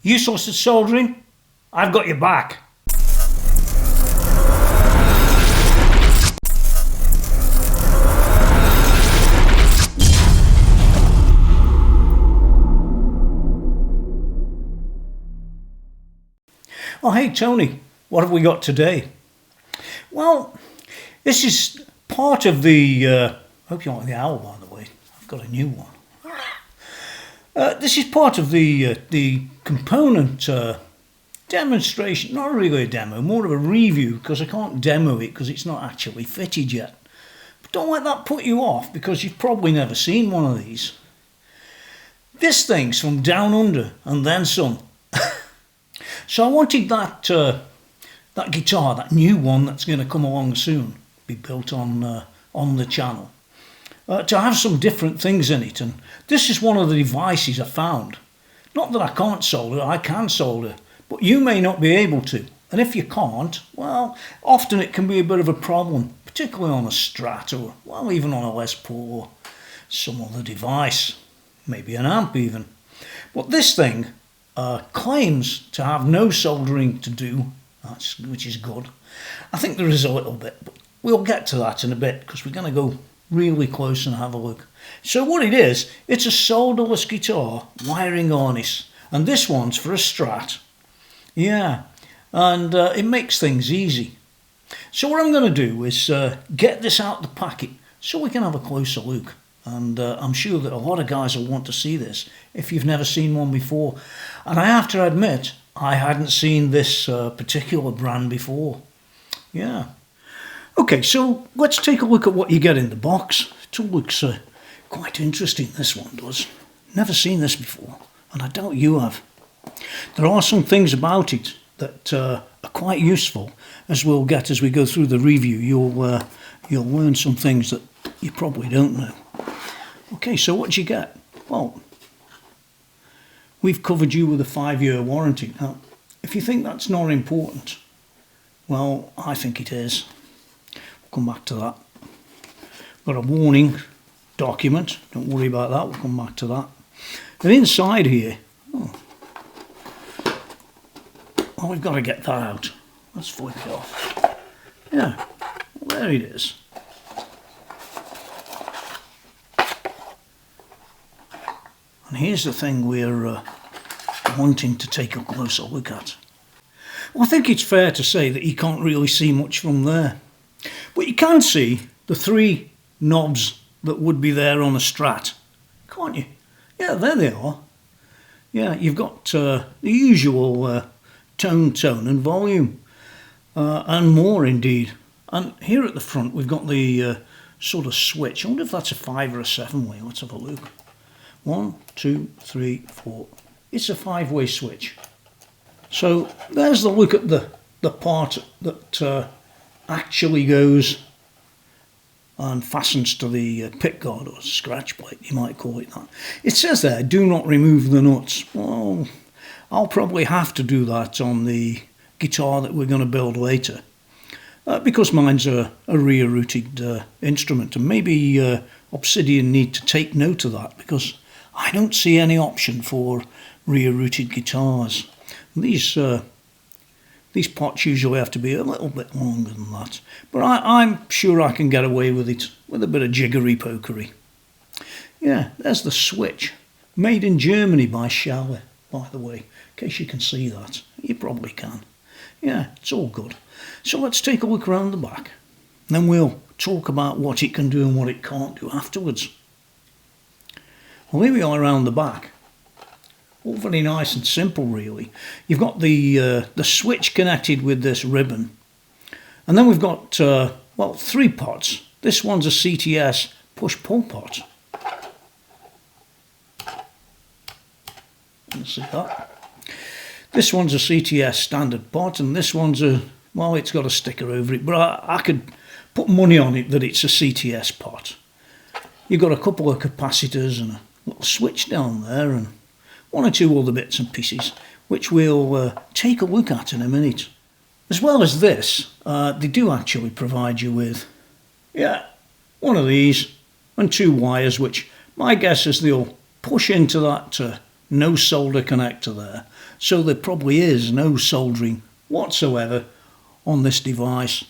Useless at soldering? I've got your back. Oh, hey Tony, what have we got today? Well, this is part of the... hope you like the owl, by the way. I've got a new one. This is part of the component demonstration. Not really a demo, more of a review, because I can't demo it because it's not actually fitted yet. But don't let that put you off, because you've probably never seen one of these. This thing's from down under and then some. So I wanted that guitar, that new one that's going to come along soon, be built on the channel, to have some different things in it. And this is one of the devices I found. Not that I can't solder, I can solder, but you may not be able to. And if you can't, well, often it can be a bit of a problem, particularly on a Strat or, well, even on a Les Paul or some other device, maybe an amp even. But this thing claims to have no soldering to do, which is good. I think there is a little bit, but we'll get to that in a bit because we're going to go really close and have a look. So what it is, it's a solderless guitar wiring harness, and this one's for a Strat. Yeah, and it makes things easy. So what I'm going to do is get this out of the packet so we can have a closer look. And I'm sure that a lot of guys will want to see this if you've never seen one before. And I have to admit, I hadn't seen this particular brand before. Yeah. Okay, so let's take a look at what you get in the box. It all looks quite interesting, this one does. Never seen this before, and I doubt you have. There are some things about it that are quite useful, as we'll get as we go through the review. You'll learn some things that you probably don't know. Okay, so what do you get? Well, we've covered you with a 5-year warranty. Now, if you think that's not important, well, I think it is. We'll come back to that. Got a warning document. Don't worry about that. We'll come back to that. And inside here, well, we've got to get that out. Let's flip it off. Yeah, well, there it is. And here's the thing we're wanting to take a closer look at. Well, I think it's fair to say that you can't really see much from there. But you can see the 3 knobs that would be there on a Strat, can't you? Yeah, there they are. Yeah, you've got the usual tone, and volume, and more indeed. And here at the front we've got the sort of switch. I wonder if that's a 5 or a 7-way. Let's have a look. 1, 2, 3, 4. It's a 5-way switch. So there's the look at the part that actually goes and fastens to the pickguard or scratch plate, you might call it that. It says there, do not remove the nuts. Well, I'll probably have to do that on the guitar that we're going to build later, because mine's a rear-rooted instrument, and maybe Obsidian need to take note of that, because I don't see any option for rear-rooted guitars. These pots usually have to be a little bit longer than that, but I'm sure I can get away with it with a bit of jiggery-pokery. Yeah, there's the switch, made in Germany by Schaller, by the way, in case you can see that. You probably can. Yeah, it's all good. So let's take a look around the back, and then we'll talk about what it can do and what it can't do afterwards. Well, here we are around the back. All very nice and simple, really. You've got the switch connected with this ribbon, and then we've got well, 3 pots. This one's a CTS push-pull pot. You see that? This one's a CTS standard pot, and this one's well, it's got a sticker over it, but I could put money on it that it's a CTS pot. You've got a couple of capacitors and a little switch down there, and 1 or 2 other bits and pieces, which we'll take a look at in a minute. As well as this, they do actually provide you with, yeah, one of these and 2 wires, which my guess is they'll push into that no solder connector there, so there probably is no soldering whatsoever on this device.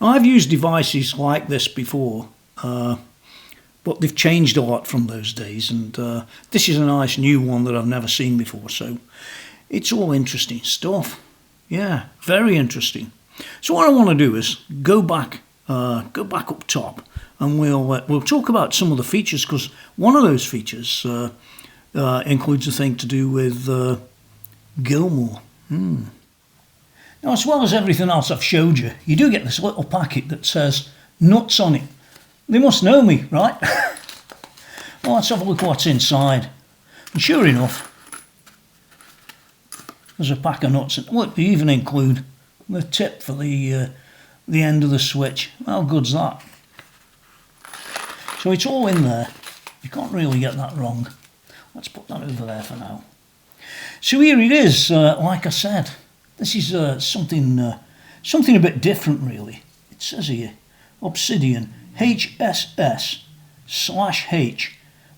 Now, I've used devices like this before, but they've changed a lot from those days, and this is a nice new one that I've never seen before, so it's all interesting stuff. Yeah, very interesting. So what I want to do is go back up top, and we'll talk about some of the features, because one of those features includes a thing to do with Gilmour. Now, as well as everything else I've showed you, you do get this little packet that says nuts on it. They must know me, right? Well, let's have a look what's inside. And sure enough, there's a pack of nuts. Look, they even include the tip for the end of the switch. How good's that? So it's all in there. You can't really get that wrong. Let's put that over there for now. So here it is. Like I said, this is something a bit different, really. It says here, Obsidian HSS/H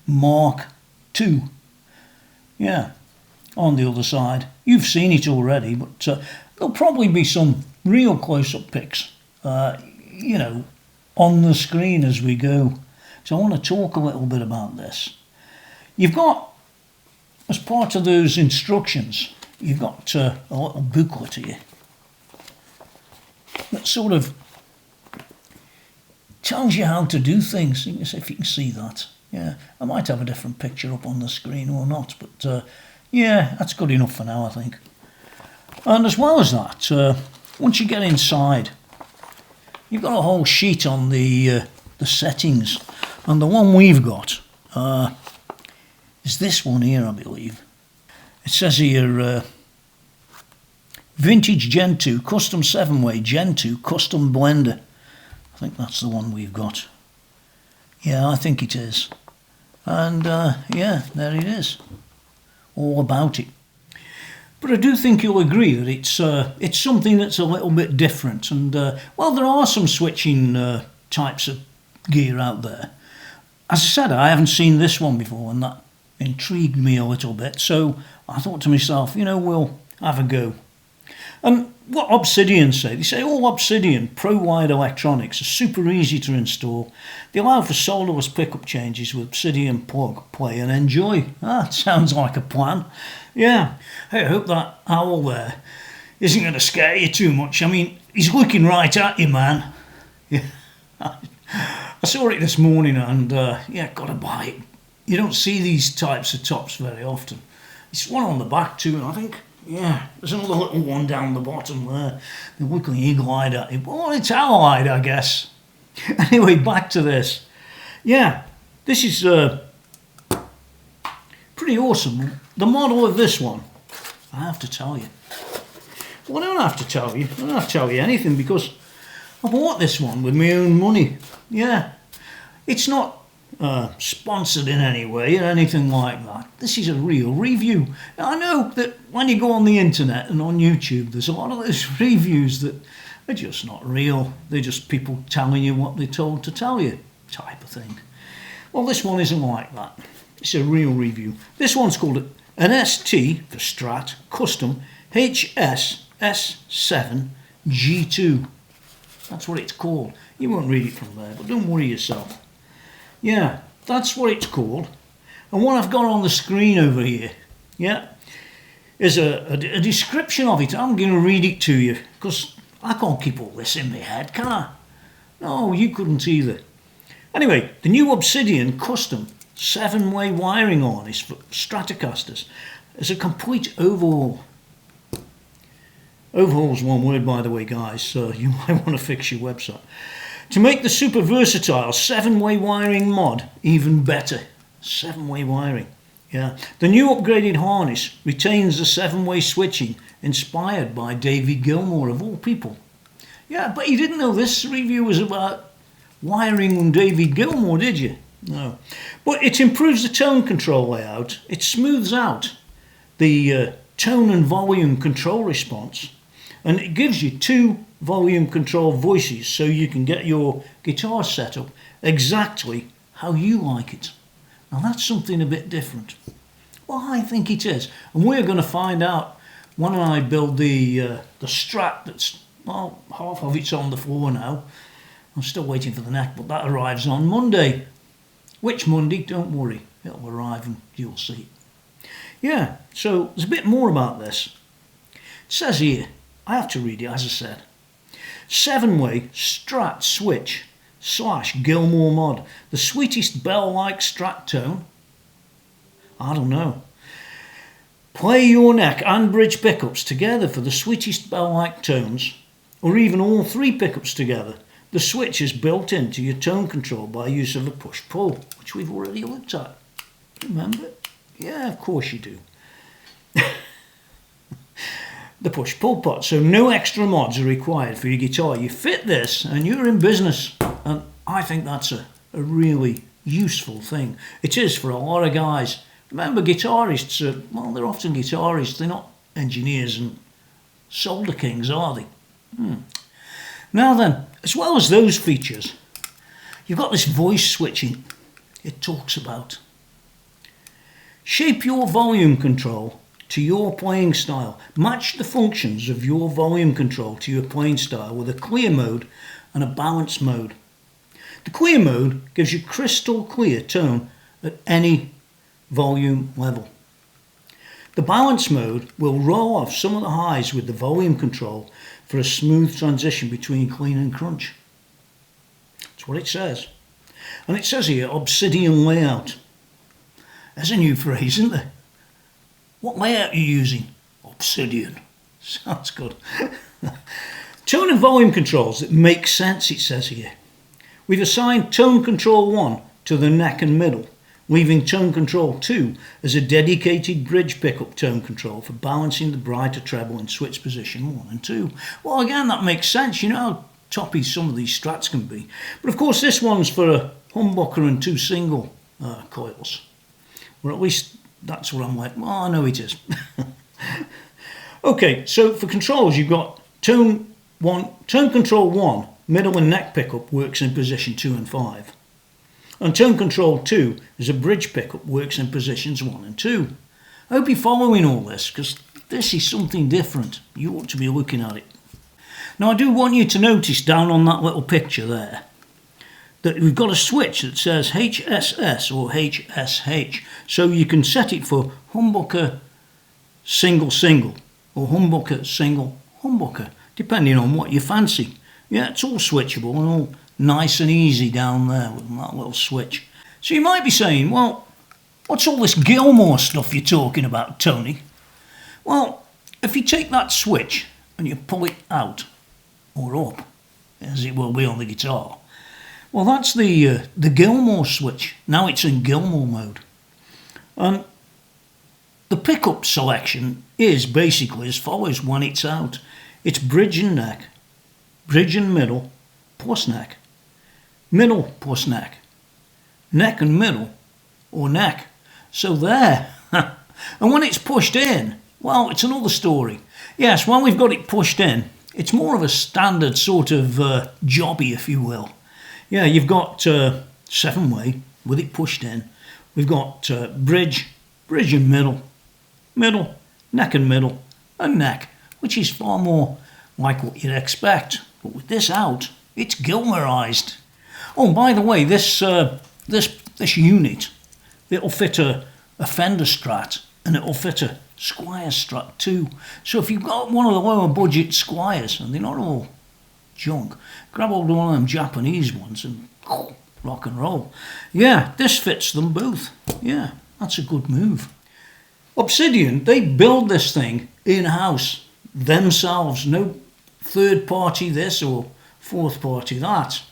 Mark II. Yeah, on the other side. You've seen it already, but there'll probably be some real close-up pics, you know, on the screen as we go. So I want to talk a little bit about this. You've got, as part of those instructions, you've got a little booklet here that sort of tells you how to do things. You can see if you can see that. Yeah, I might have a different picture up on the screen or not, but yeah, that's good enough for now, I think. And as well as that, once you get inside, you've got a whole sheet on the settings, and the one we've got is this one here, I believe. It says here, Vintage Gen 2 Custom 7-Way Gen 2 Custom Blender. I think that's the one we've got. Yeah, I think it is. And yeah, there it is. All about it. But I do think you'll agree that it's something that's a little bit different. And well, there are some switching types of gear out there. As I said, I haven't seen this one before, and that intrigued me a little bit. So I thought to myself, you know, we'll have a go. And what Obsidian say, they say all Obsidian pro-wired electronics are super easy to install. They allow for solderless pickup changes with Obsidian plug, play and enjoy. That sounds like a plan. Yeah, hey, I hope that owl there isn't going to scare you too much. I mean, he's looking right at you, man. Yeah, I saw it this morning and yeah, got to buy it. You don't see these types of tops very often. It's one on the back too, and I think, yeah, there's another little one down the bottom there. They're looking eagle-eyed at it. Well, it's owl-eyed, I guess. Anyway, back to this. Yeah, this is pretty awesome. The model of this one, I have to tell you. Well, I don't have to tell you. I don't have to tell you anything because I bought this one with my own money. Yeah, it's not sponsored in any way or anything like that. This is a real review. Now, I know that when you go on the internet and on YouTube, there's a lot of those reviews that are just not real. They're just people telling you what they're told to tell you, type of thing. Well, this one isn't like that. It's a real review. This one's called an ST for Strat Custom HSS7 G2. That's what it's called. You won't read it from there, but don't worry yourself. Yeah, that's what it's called. And what I've got on the screen over here, yeah, is a description of it. I'm going to read it to you because I can't keep all this in my head, can I? No, you couldn't either. Anyway, the new Obsidian Custom 7-Way wiring harness for Stratocasters is a complete overhaul. Overhaul's one word, by the way, guys, so you might want to fix your website. To make the super versatile 7-way wiring mod even better. 7-way wiring. Yeah. The new upgraded harness retains the 7-way switching inspired by David Gilmour, of all people. Yeah, but you didn't know this review was about wiring David Gilmour, did you? No. But it improves the tone control layout. It smooths out the tone and volume control response. And it gives you 2 volume control voices so you can get your guitar set up exactly how you like it. Now that's something a bit different. Well, I think it is. And we're going to find out when I build the Strat that's, well, half of it's on the floor now. I'm still waiting for the neck, but that arrives on Monday. Which Monday? Don't worry. It'll arrive and you'll see. Yeah, so there's a bit more about this. It says here, I have to read it as I said. 7-way Strat switch / Gilmour mod. The sweetest bell-like Strat tone? I don't know. Play your neck and bridge pickups together for the sweetest bell-like tones, or even all 3 pickups together. The switch is built into your tone control by use of a push-pull, which we've already looked at. Remember? Yeah, of course you do. The push-pull pot, so no extra mods are required for your guitar. You fit this and you're in business, and I think that's a really useful thing. It is for a lot of guys. Remember, guitarists are, well, they're often guitarists, they're not engineers and solder kings, are they? Now then, as well as those features, you've got this voice switching it talks about. Shape your volume control to your playing style. Match the functions of your volume control to your playing style with a clear mode and a balance mode. The clear mode gives you crystal clear tone at any volume level. The balance mode will roll off some of the highs with the volume control for a smooth transition between clean and crunch. That's what it says. And it says here, Obsidian layout. There's a new phrase, isn't there? What layout are you using? Obsidian. Sounds good. Tone and volume controls that make sense, it says here. We've assigned tone control 1 to the neck and middle, leaving tone control 2 as a dedicated bridge pickup tone control for balancing the brighter treble in switch position 1 and 2. Well, again, that makes sense. You know how toppy some of these Strats can be. But of course, this one's for a humbucker and 2 single coils. Or at least that's what I'm like. Well, I know it is. Okay, so for controls, you've got tone control 1, middle and neck pickup works in position 2 and 5. And tone control 2 is a bridge pickup, works in positions 1 and 2. I hope you're following all this, because this is something different. You ought to be looking at it. Now I do want you to notice down on that little picture there that we've got a switch that says HSS or HSH, so you can set it for humbucker single single or humbucker single humbucker, depending on what you fancy. Yeah, it's all switchable and all nice and easy down there with that little switch. So you might be saying, well, what's all this Gilmour stuff you're talking about, Tony? Well, if you take that switch and you pull it out or up, as it will be on the guitar, well, that's the Gilmour switch. Now it's in Gilmour mode. And the pickup selection is basically as follows when it's out. It's bridge and neck, bridge and middle, plus neck, middle plus neck, neck and middle, or neck. So there. And when it's pushed in, well, it's another story. Yes, when we've got it pushed in, it's more of a standard sort of jobby, if you will. Yeah, you've got 7-way with it pushed in. We've got bridge, bridge and middle, middle, neck and middle, and neck, which is far more like what you'd expect. But with this out, it's Gilmourized. Oh, by the way, this unit, it'll fit a Fender Strat and it'll fit a Squier Strat too. So if you've got one of the lower budget Squiers, and they're not all junk, grab hold of one of them Japanese ones and rock and roll. Yeah, this fits them both. Yeah, that's a good move. Obsidian, they build this thing in-house themselves. No third party this or fourth party that.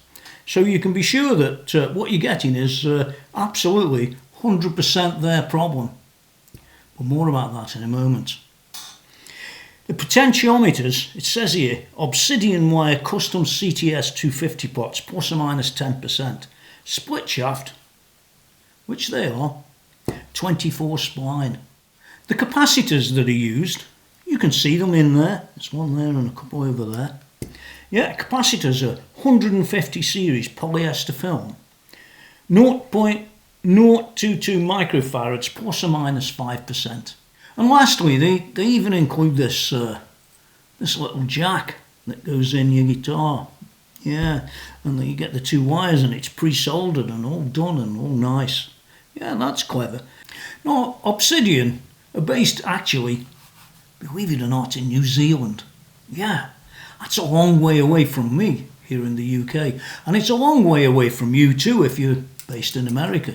So you can be sure that what you're getting is absolutely 100% their problem. But more about that in a moment. The potentiometers, it says here, Obsidian Wire custom CTS 250 pots, plus or minus 10%. Split shaft, which they are, 24 spline. The capacitors that are used, you can see them in there. There's one there and a couple over there. Yeah, capacitors are 150 series polyester film, 0.001 0.22 microfarads plus or minus 5%. And lastly, they even include this this little jack that goes in your guitar. Yeah, and then you get the two wires and it's pre-soldered and all done and all nice. Yeah, that's clever. Now, Obsidian are based actually, believe it or not, in New Zealand. Yeah, that's a long way away from me here in the UK. And it's a long way away from you too if you're based in America.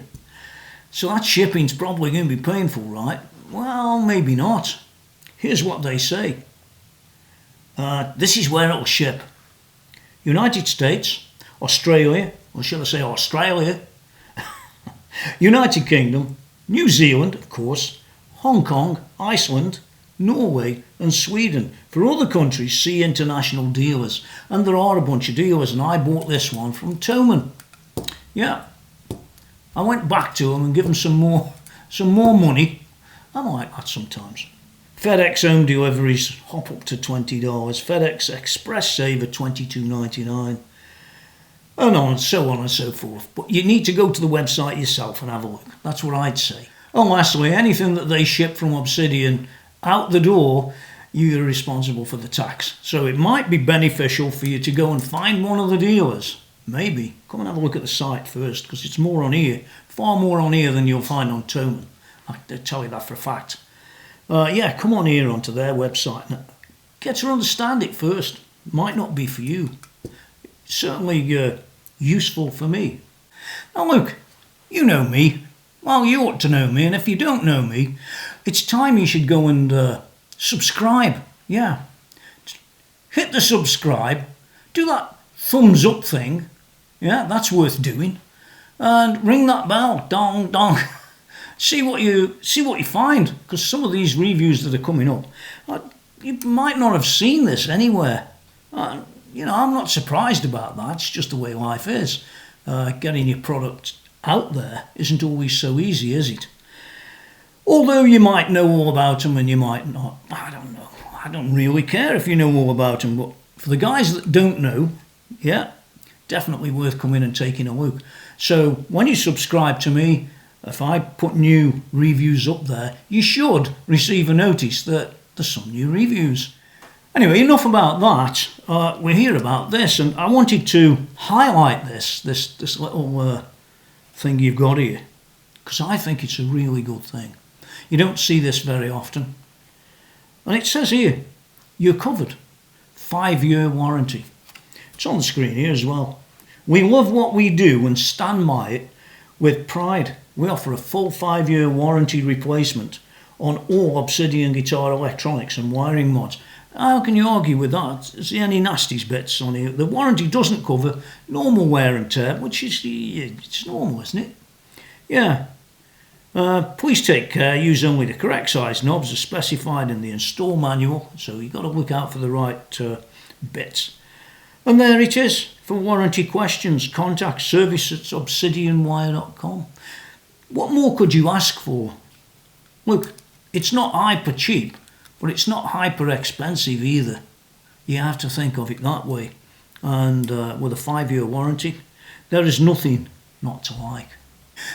So that shipping's probably going to be painful, right? Well, maybe not. Here's what they say. This is where it'll ship. United States, Australia, or should I say Australia, United Kingdom, New Zealand, of course, Hong Kong, Iceland, Norway and Sweden. For other countries, see international dealers. And there are a bunch of dealers, and I bought this one from Thomann. Yeah, I went back to them and give them some more money. I'm like that sometimes. FedEx home deliveries hop up to $20. FedEx Express Saver $22.99. And so on and so forth. But you need to go to the website yourself and have a look. That's what I'd say. And lastly, anything that they ship from Obsidian out the door, you're responsible for the tax. So it might be beneficial for you to go and find one of the dealers. Maybe. Come and have a look at the site first, because it's more on here. Far more on here than you'll find on Thomann. I tell you that for a fact. Yeah, come on here onto their website and get to understand it first. Might not be for you. It's certainly useful for me. Now look, you know me. Well, you ought to know me, and if you don't know me, it's time you should go and subscribe. Yeah. Hit the subscribe. Do that thumbs up thing. Yeah, that's worth doing. And ring that bell. Dong, dong. See what you find, because some of these reviews that are coming up, you might not have seen this anywhere. You know, I'm not surprised about that. It's just the way life is. Getting your product out there isn't always so easy, is it? Although you might know all about them and you might not. I don't know. I don't really care if you know all about them. But for the guys that don't know, yeah, definitely worth coming and taking a look. So when you subscribe to me, if I put new reviews up there, you should receive a notice that there's some new reviews. Anyway, enough about that. We're here about this, and I wanted to highlight this little thing you've got here, because I think it's a really good thing. You don't see this very often. And it says here, you're covered. 5-year warranty. It's on the screen here as well. We love what we do and stand by it with pride. We offer a full 5-year warranty replacement on all Obsidian guitar electronics and wiring mods. How can you argue with that? Is there any nasties bits on here? The warranty doesn't cover normal wear and tear, which is it's normal, isn't it? Yeah. Please take care. Use only the correct size knobs as specified in the install manual. So you've got to look out for the right bits. And there it is. For warranty questions, contact service@obsidianwire.com. What more could you ask for? Look, it's not hyper cheap, but it's not hyper expensive either. You have to think of it that way. And with a 5-year warranty, there is nothing not to like.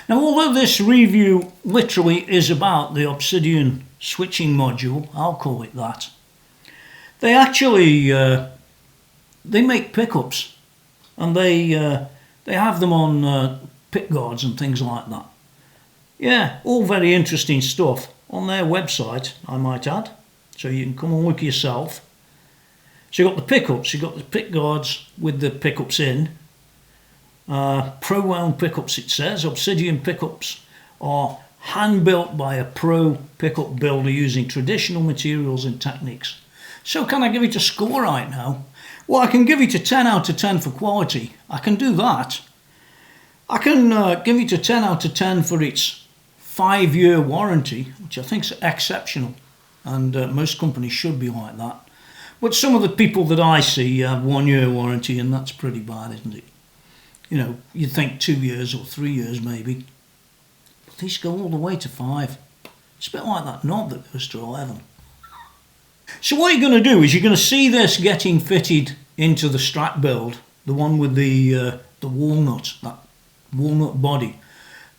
Now, although this review literally is about the Obsidian switching module, I'll call it that, they actually they make pickups, and they have them on pick guards and things like that. Yeah, all very interesting stuff on their website, I might add, so you can come and look yourself. So you've got the pickups, you've got the pick guards with the pickups in. Pro wound pickups, it says. Obsidian pickups are hand built by a pro pickup builder using traditional materials and techniques. So can I give it a score right now? Well, I can give it a 10 out of 10 for quality. I can do that. I can give it a 10 out of 10 for its 5-year warranty, which I think is exceptional, and most companies should be like that. But some of the people that I see have 1-year warranty, and that's pretty bad, isn't it? You know, you'd think 2 years or 3 years maybe, but these go all the way to 5. It's a bit like that knob that goes to 11. So what you're going to do is you're going to see this getting fitted into the Strat build, the one with the walnut, that walnut body.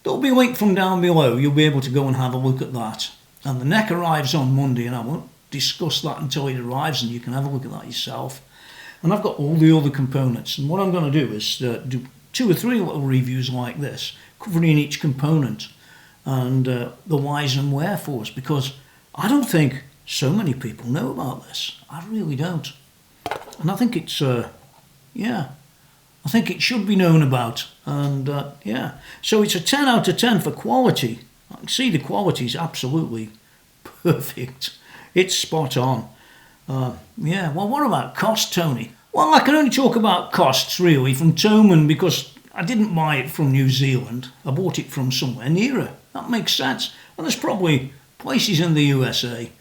There'll be a link from down below. You'll be able to go and have a look at that. And the neck arrives on Monday, and I won't discuss that until it arrives, and you can have a look at that yourself. And I've got all the other components, and what I'm going to do is do 2 or 3 little reviews like this, covering each component and the whys and wherefores, because I don't think so many people know about this. I really don't. And I think it's, yeah, I think it should be known about. And yeah, so it's a 10 out of 10 for quality. I can see the quality is absolutely perfect. It's spot on. Yeah, well, what about cost, Tony? Well, I can only talk about costs really from Thomann because I didn't buy it from New Zealand. I bought it from somewhere nearer. That makes sense. And there's probably places in the USA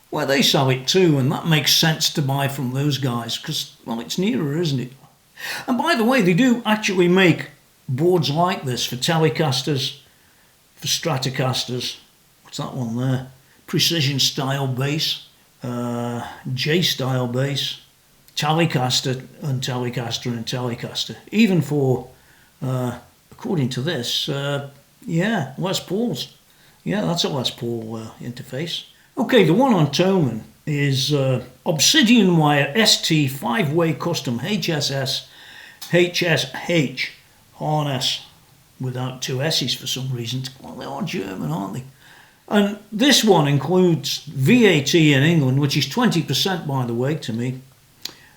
where they sell it too, and that makes sense to buy from those guys because, well, it's nearer, isn't it? And by the way, they do actually make boards like this for Telecasters, for Stratocasters. What's that one there? Precision style bass, J style bass, Telecaster and Telecaster and Telecaster. Even for, according to this, yeah, Les Pauls. Yeah, that's a Les Paul interface. Okay, the one on Thomann is Obsidian Wire ST 5-way custom HSS HSH harness without 2 S's for some reason. Well, they are German, aren't they? And this one includes VAT in England, which is 20% by the way to me,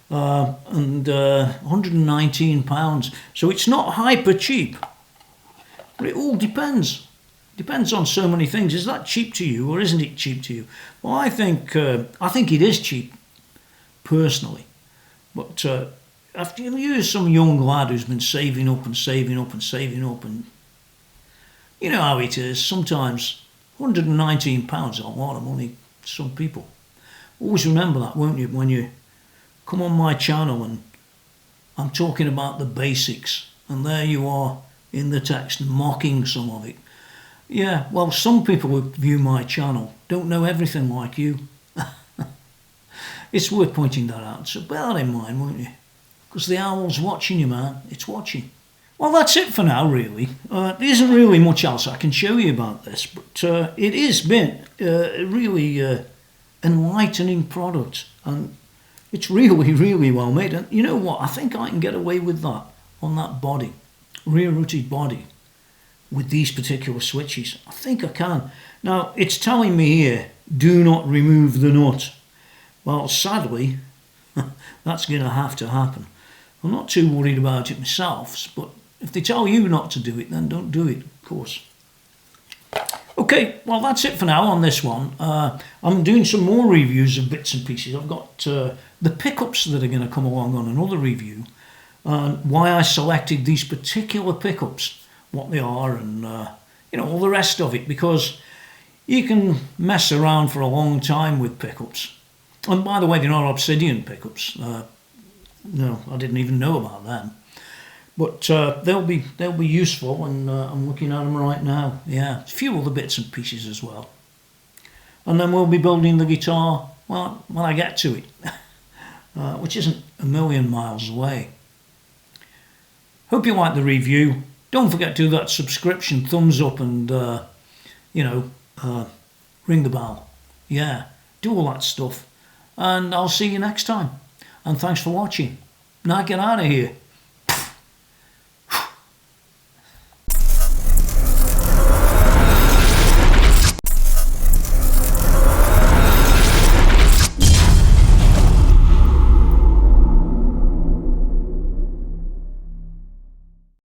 and £119. So it's not hyper cheap, but it all depends. Depends on so many things. Is that cheap to you or isn't it cheap to you? Well, I think it is cheap, personally. But after you're some young lad who's been saving up and saving up and saving up, and you know how it is, sometimes £119 is a lot of money to some people. Always remember that, won't you, when you come on my channel and I'm talking about the basics, and there you are in the text mocking some of it. Yeah, well, some people who view my channel don't know everything like you. It's worth pointing that out, so bear that in mind, won't you? Because the owl's watching you, man. It's watching. Well, that's it for now, really. There isn't really much else I can show you about this, but it has been a really enlightening product, and it's really, really well made. And you know what? I think I can get away with that on that body, rear-rooted body, with these particular switches. I think I can. Now, it's telling me here, do not remove the nut. Well, sadly, that's going to have to happen. I'm not too worried about it myself, but if they tell you not to do it, then don't do it, of course. Okay, well, that's it for now on this one. I'm doing some more reviews of bits and pieces. I've got the pickups that are going to come along on another review, and why I selected these particular pickups, what they are, and you know, all the rest of it, because you can mess around for a long time with pickups. And by the way, they're not Obsidian pickups. No, I didn't even know about them. But they'll be useful, and I'm looking at them right now. Yeah, a few other bits and pieces as well. And then we'll be building the guitar, well, when I get to it, which isn't a million miles away. Hope you like the review. Don't forget to do that subscription, thumbs up, and you know, ring the bell. Yeah, do all that stuff. And I'll see you next time. And thanks for watching. Now get out of here.